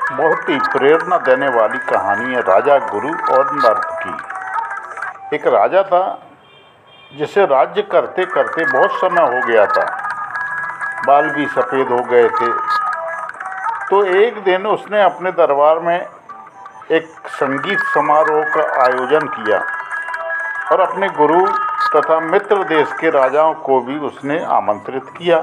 बहुत ही प्रेरणा देने वाली कहानी है राजा गुरु और नर्तकी। एक राजा था जिसे राज्य करते करते बहुत समय हो गया था, बाल भी सफ़ेद हो गए थे। तो एक दिन उसने अपने दरबार में एक संगीत समारोह का आयोजन किया और अपने गुरु तथा मित्र देश के राजाओं को भी उसने आमंत्रित किया।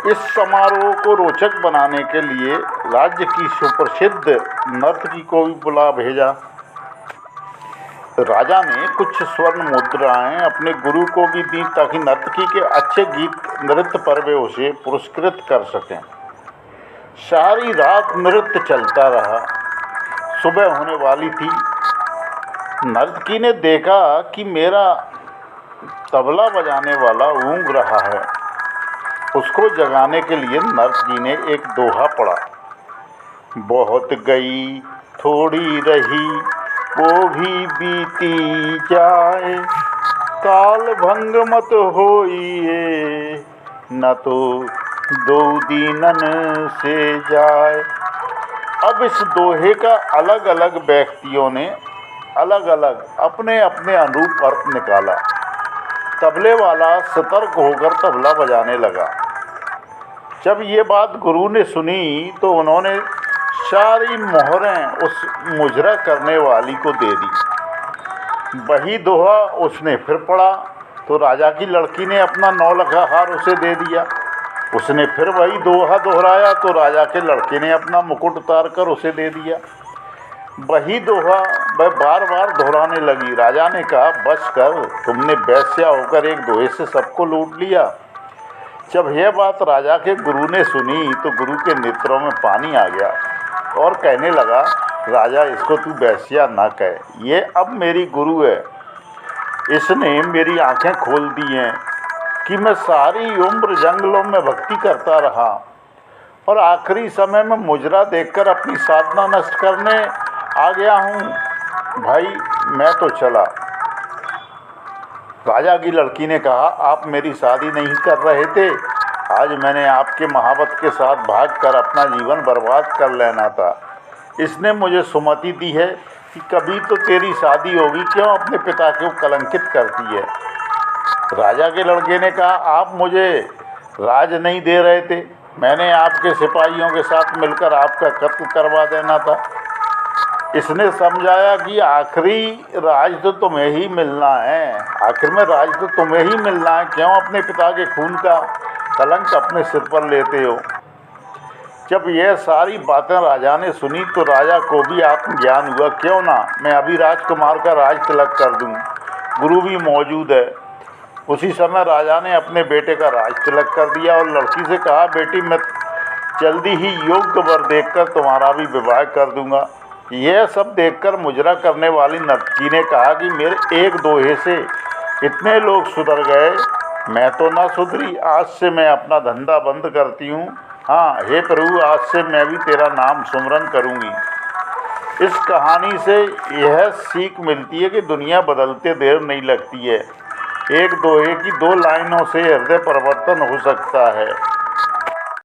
इस समारोह को रोचक बनाने के लिए राज्य की सुप्रसिद्ध नर्तकी को भी बुला भेजा। राजा ने कुछ स्वर्ण मुद्राएं अपने गुरु को भी दी ताकि नर्तकी के अच्छे गीत नृत्य पर वे उसे पुरस्कृत कर सकें। सारी रात नृत्य चलता रहा। सुबह होने वाली थी। नर्तकी ने देखा कि मेरा तबला बजाने वाला ऊँघ रहा है। उसको जगाने के लिए नर्तकी ने एक दोहा पढ़ा। बहुत गई थोड़ी रही वो भी बीती जाए, ताल भंग मत होइए न तो दो दीनन से जाए। अब इस दोहे का अलग अलग व्यक्तियों ने अलग अलग अपने अपने अनुरूप अर्थ निकाला। तबले वाला सतर्क होकर तबला बजाने लगा। जब ये बात गुरु ने सुनी तो उन्होंने सारी मोहरें उस मुजरा करने वाली को दे दी। वही दोहा उसने फिर पढ़ा तो राजा की लड़की ने अपना 9 लखा हार उसे दे दिया। उसने फिर वही दोहा दोहराया तो राजा के लड़के ने अपना मुकुट उतार कर उसे दे दिया। वही दोहा वह बार बार दोहराने लगी। राजा ने कहा, बस कर, तुमने वेश्या होकर एक दोहे से सबको लूट लिया। जब यह बात राजा के गुरु ने सुनी तो गुरु के नेत्रों में पानी आ गया और कहने लगा, राजा, इसको तू वेश्या ना कह, ये अब मेरी गुरु है। इसने मेरी आंखें खोल दी हैं कि मैं सारी उम्र जंगलों में भक्ति करता रहा और आखिरी समय में मुजरा देखकर अपनी साधना नष्ट करने आ गया हूँ। भाई, मैं तो चला। राजा की लड़की ने कहा, आप मेरी शादी नहीं कर रहे थे? आज मैंने आपके महावत के साथ भागकर अपना जीवन बर्बाद कर लेना था। इसने मुझे सुमति दी है कि कभी तो तेरी शादी होगी, क्यों अपने पिता को कलंकित करती है? राजा के लड़के ने कहा, आप मुझे राज नहीं दे रहे थे, मैंने आपके सिपाहियों के साथ मिलकर आपका कत्ल करवा देना था। इसने समझाया कि आखिरी राज तो तुम्हें ही मिलना है, आखिर में राज तो तुम्हें ही मिलना है, क्यों अपने पिता के खून का कलंक अपने सिर पर लेते हो? जब यह सारी बातें राजा ने सुनी तो राजा को भी आत्मज्ञान हुआ, क्यों ना मैं अभी राजकुमार का राज तिलक कर दूं, गुरु भी मौजूद है। उसी समय राजा ने अपने बेटे का राज तिलक कर दिया और लड़की से कहा, बेटी, मैं जल्दी ही योग्य वर देखकर तुम्हारा भी विवाह कर दूंगा। यह सब देखकर मुजरा करने वाली नर्तकी ने कहा कि मेरे एक दोहे से इतने लोग सुधर गए, मैं तो ना सुधरी। आज से मैं अपना धंधा बंद करती हूँ। हाँ हे प्रभु, आज से मैं भी तेरा नाम सुमरन करूँगी। इस कहानी से यह सीख मिलती है कि दुनिया बदलते देर नहीं लगती है। एक दोहे की 2 लाइनों से हृदय परिवर्तन हो सकता है।